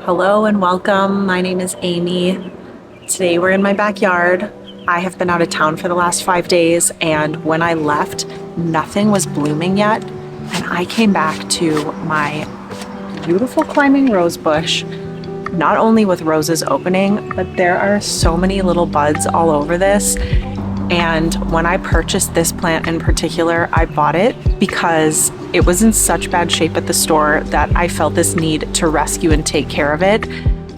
Hello and welcome. My name is Amy. Today we're in my backyard. I have been out of town for the last 5 days, and when I left, nothing was blooming yet. And I came back to my beautiful climbing rose bush, not only with roses opening, but there are so many little buds all over this. And when I purchased this plant in particular, I bought it because it was in such bad shape at the store that I felt this need to rescue and take care of it.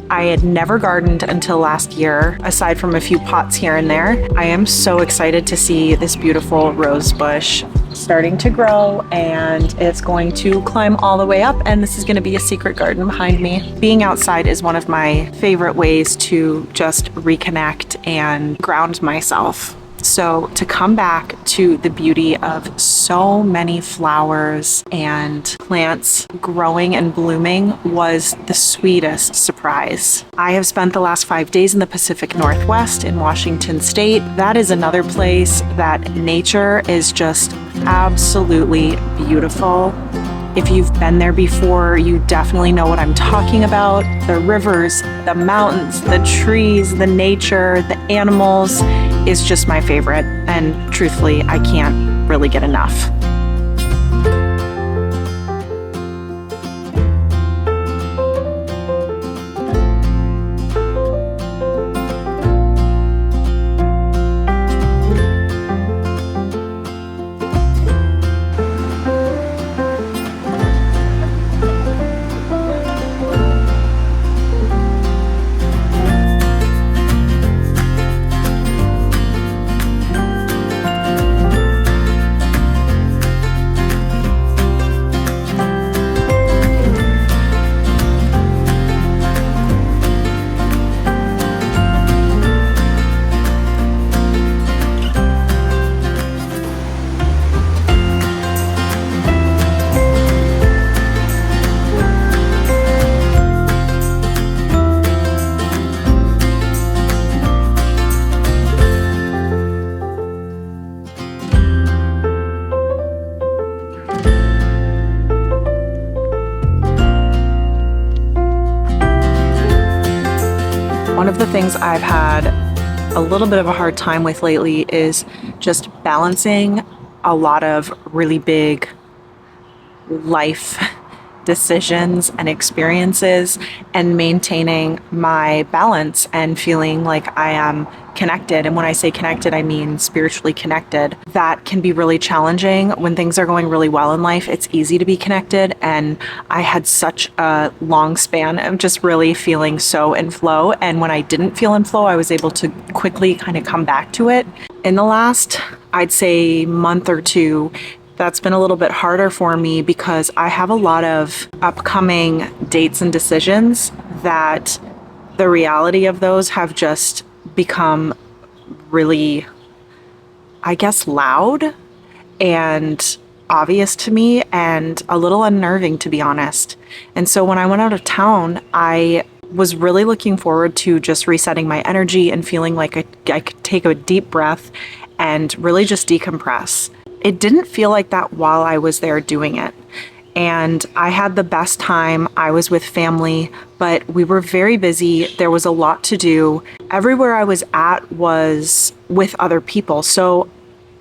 I had never gardened until last year, aside from a few pots here and there. I am so excited to see this beautiful rose bush starting to grow, and it's going to climb all the way up, and this is going to be a secret garden behind me. Being outside is one of my favorite ways to just reconnect and ground myself. So to come back to the beauty of so many flowers and plants growing and blooming was the sweetest surprise. I have spent the last 5 days in the Pacific Northwest in Washington State. That is another place that nature is just absolutely beautiful. If you've been there before, you definitely know what I'm talking about. The rivers, the mountains, the trees, the nature, the animals is just my favorite. And truthfully, I can't really get enough. One of the things I've had a little bit of a hard time with lately is just balancing a lot of really big life decisions and experiences and maintaining my balance and feeling like I am connected. And when I say connected, I mean spiritually connected. That can be really challenging. When things are going really well in life, it's easy to be connected. And I had such a long span of just really feeling so in flow. And when I didn't feel in flow, I was able to quickly kind of come back to it. In the last, I'd say, month or two, that's been a little bit harder for me because I have a lot of upcoming dates and decisions that the reality of those have just become really, I guess, loud and obvious to me and a little unnerving, to be honest. And so when I went out of town, I was really looking forward to just resetting my energy and feeling like I could take a deep breath and really just decompress. It didn't feel like that while I was there doing it. And I had the best time. I was with family, but we were very busy. There was a lot to do. Everywhere I was at was with other people. So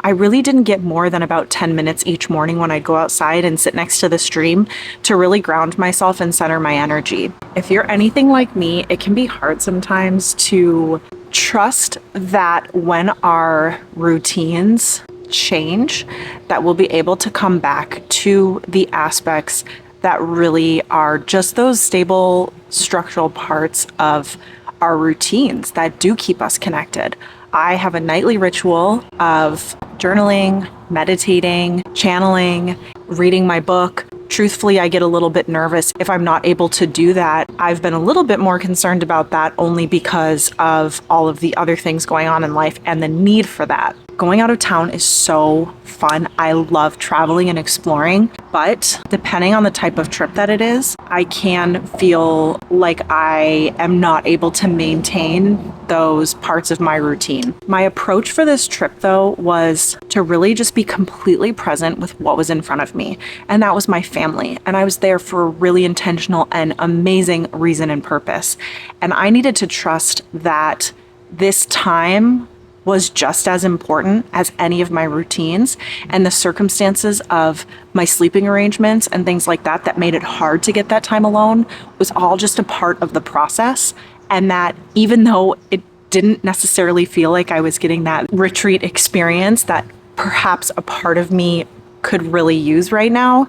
I really didn't get more than about 10 minutes each morning when I'd go outside and sit next to the stream to really ground myself and center my energy. If you're anything like me, it can be hard sometimes to trust that when our routines change, that we'll be able to come back to the aspects that really are just those stable structural parts of our routines that do keep us connected. I have a nightly ritual of journaling, meditating, channeling, reading my book. Truthfully, I get a little bit nervous if I'm not able to do that. I've been a little bit more concerned about that only because of all of the other things going on in life and the need for that. Going out of town is so fun. I love traveling and exploring, But depending on the type of trip that it is, I can feel like I am not able to maintain those parts of my routine. My approach for this trip, though, was to really just be completely present with what was in front of me. And that was my family. And I was there for a really intentional and amazing reason and purpose. And I needed to trust that this time was just as important as any of my routines, and the circumstances of my sleeping arrangements and things like that that made it hard to get that time alone was all just a part of the process. And that even though it didn't necessarily feel like I was getting that retreat experience that perhaps a part of me could really use right now,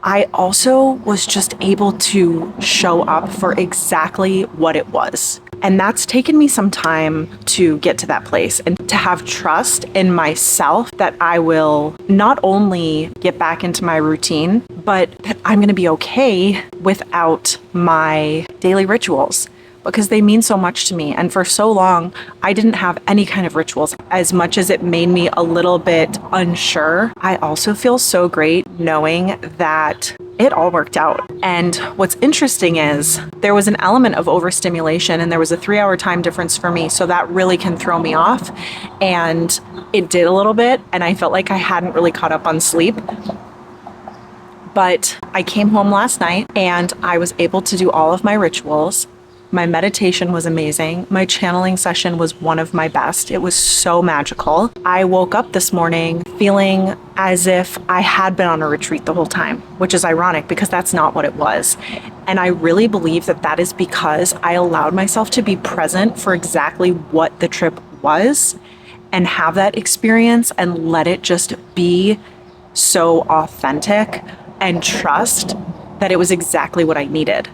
I also was just able to show up for exactly what it was. And that's taken me some time to get to that place and to have trust in myself that I will not only get back into my routine, but that I'm going to be okay without my daily rituals, because they mean so much to me. And for so long, I didn't have any kind of rituals. As much as it made me a little bit unsure, I also feel so great knowing that it all worked out. And what's interesting is there was an element of overstimulation, and there was a 3-hour time difference for me. So that really can throw me off. And it did a little bit. And I felt like I hadn't really caught up on sleep. But I came home last night and I was able to do all of my rituals. My meditation was amazing. My channeling session was one of my best. It was so magical. I woke up this morning feeling as if I had been on a retreat the whole time, which is ironic because that's not what it was. And I really believe that that is because I allowed myself to be present for exactly what the trip was and have that experience and let it just be so authentic and trust that it was exactly what I needed.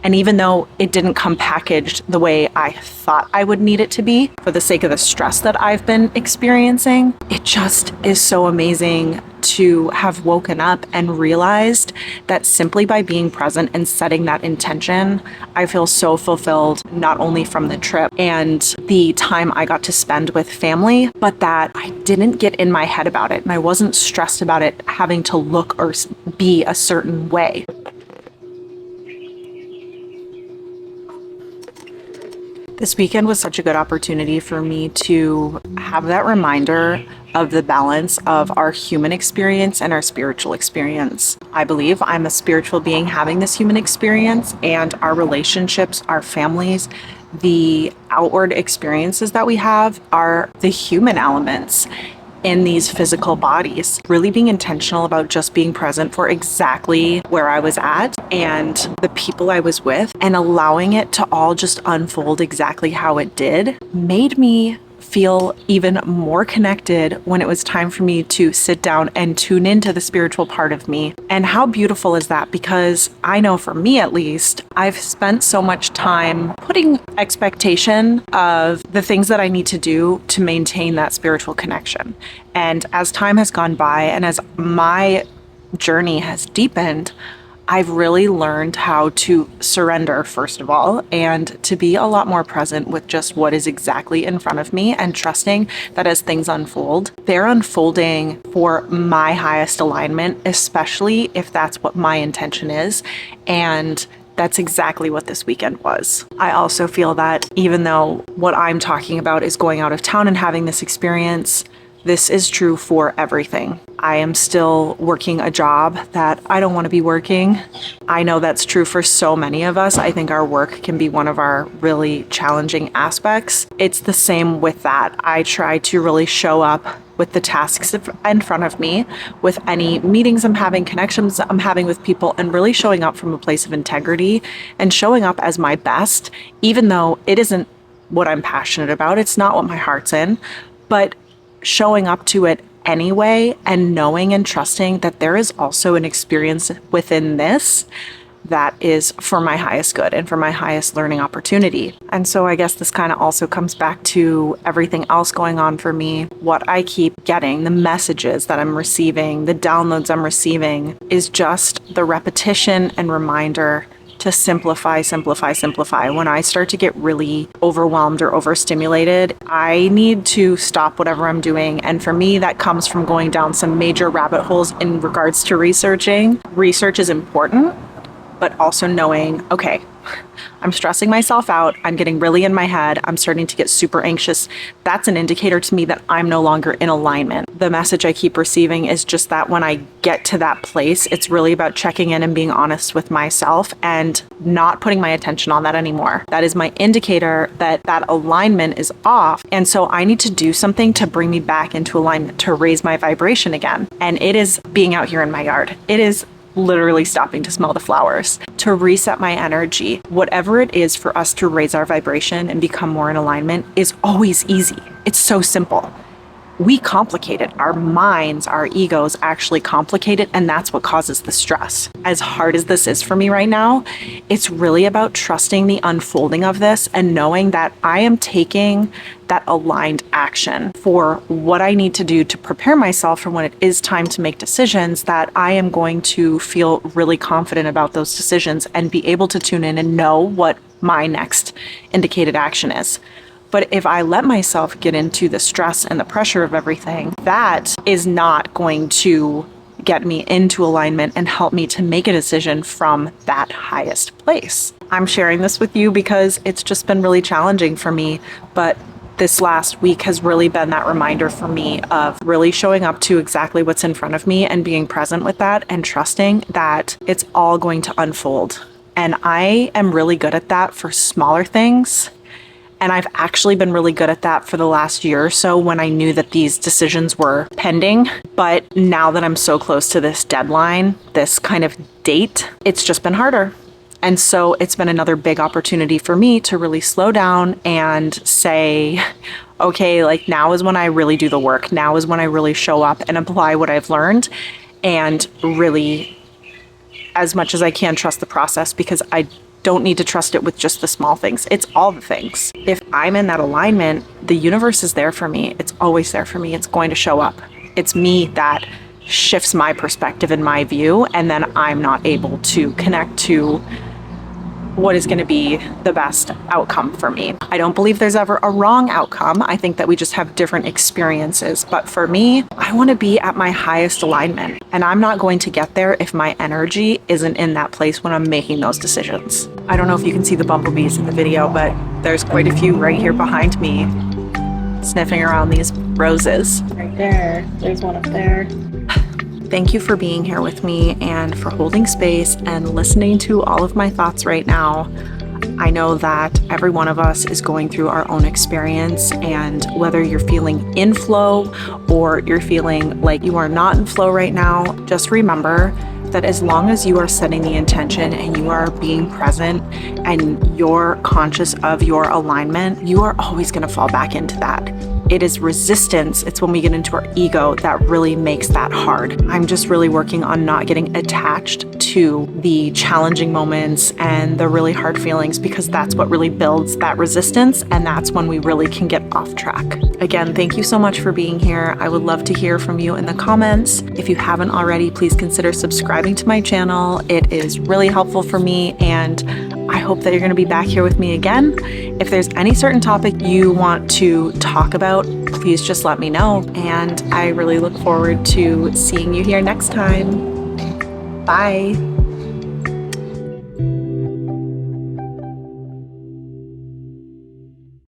And even though it didn't come packaged the way I thought I would need it to be for the sake of the stress that I've been experiencing, it just is so amazing to have woken up and realized that simply by being present and setting that intention, I feel so fulfilled, not only from the trip and the time I got to spend with family, but that I didn't get in my head about it. And I wasn't stressed about it having to look or be a certain way. This weekend was such a good opportunity for me to have that reminder of the balance of our human experience and our spiritual experience. I believe I'm a spiritual being having this human experience, and our relationships, our families, the outward experiences that we have are the human elements in these physical bodies. Really being intentional about just being present for exactly where I was at and the people I was with, and allowing it to all just unfold exactly how it did, made me feel even more connected when it was time for me to sit down and tune into the spiritual part of me. And how beautiful is that? Because I know for me at least, I've spent so much time putting expectation of the things that I need to do to maintain that spiritual connection. And as time has gone by and as my journey has deepened, I've really learned how to surrender, first of all, and to be a lot more present with just what is exactly in front of me, and trusting that as things unfold, they're unfolding for my highest alignment, especially if that's what my intention is. And that's exactly what this weekend was. I also feel that even though what I'm talking about is going out of town and having this experience, this is true for everything. I am still working a job that I don't want to be working. I know that's true for so many of us. I think our work can be one of our really challenging aspects. It's the same with that. I try to really show up with the tasks in front of me, with any meetings I'm having, connections I'm having with people, and really showing up from a place of integrity and showing up as my best, even though it isn't what I'm passionate about. It's not what my heart's in, but showing up to it anyway, and knowing and trusting that there is also an experience within this that is for my highest good and for my highest learning opportunity. And so I guess this kind of also comes back to everything else going on for me. What I keep getting, the messages that I'm receiving, the downloads I'm receiving, is just the repetition and reminder to simplify, simplify, simplify. When I start to get really overwhelmed or overstimulated, I need to stop whatever I'm doing. And for me, that comes from going down some major rabbit holes in regards to researching. Research is important, but also knowing, okay, I'm stressing myself out. I'm getting really in my head. I'm starting to get super anxious. That's an indicator to me that I'm no longer in alignment. The message I keep receiving is just that when I get to that place, it's really about checking in and being honest with myself and not putting my attention on that anymore. That is my indicator that that alignment is off. And so I need to do something to bring me back into alignment, to raise my vibration again. And it is being out here in my yard. It is literally stopping to smell the flowers, to reset my energy. Whatever it is for us to raise our vibration and become more in alignment is always easy. It's so simple. We complicate it. Our minds, our egos actually complicate it, and that's what causes the stress. As hard as this is for me right now, it's really about trusting the unfolding of this and knowing that I am taking that aligned action for what I need to do to prepare myself for when it is time to make decisions, that I am going to feel really confident about those decisions and be able to tune in and know what my next indicated action is. But if I let myself get into the stress and the pressure of everything, that is not going to get me into alignment and help me to make a decision from that highest place. I'm sharing this with you because it's just been really challenging for me, but this last week has really been that reminder for me of really showing up to exactly what's in front of me and being present with that and trusting that it's all going to unfold. And I am really good at that for smaller things. And I've actually been really good at that for the last year or so when I knew that these decisions were pending. But now that I'm so close to this deadline, this kind of date, it's just been harder. And so it's been another big opportunity for me to really slow down and say, okay, like now is when I really do the work. Now is when I really show up and apply what I've learned and really, as much as I can, trust the process, because I don't need to trust it with just the small things. It's all the things. If I'm in that alignment, the universe is there for me. It's always there for me. It's going to show up. It's me that shifts my perspective and my view, and then I'm not able to connect to what is going to be the best outcome for me. I don't believe there's ever a wrong outcome. I think that we just have different experiences. But for me, I want to be at my highest alignment. And I'm not going to get there if my energy isn't in that place when I'm making those decisions. I don't know if you can see the bumblebees in the video, but there's quite a few right here behind me sniffing around these roses. Right there. There's one up there. Thank you for being here with me and for holding space and listening to all of my thoughts right now. I know that every one of us is going through our own experience, and whether you're feeling in flow or you're feeling like you are not in flow right now, just remember that as long as you are setting the intention and you are being present and you're conscious of your alignment, you are always going to fall back into that. It is resistance. It's when we get into our ego that really makes that hard. I'm just really working on not getting attached to the challenging moments and the really hard feelings, because that's what really builds that resistance, and that's when we really can get off track. Again, thank you so much for being here. I would love to hear from you in the comments. If you haven't already, please consider subscribing to my channel. It is really helpful for me, and I hope that you're going to be back here with me again. If there's any certain topic you want to talk about, please just let me know. And I really look forward to seeing you here next time. Bye.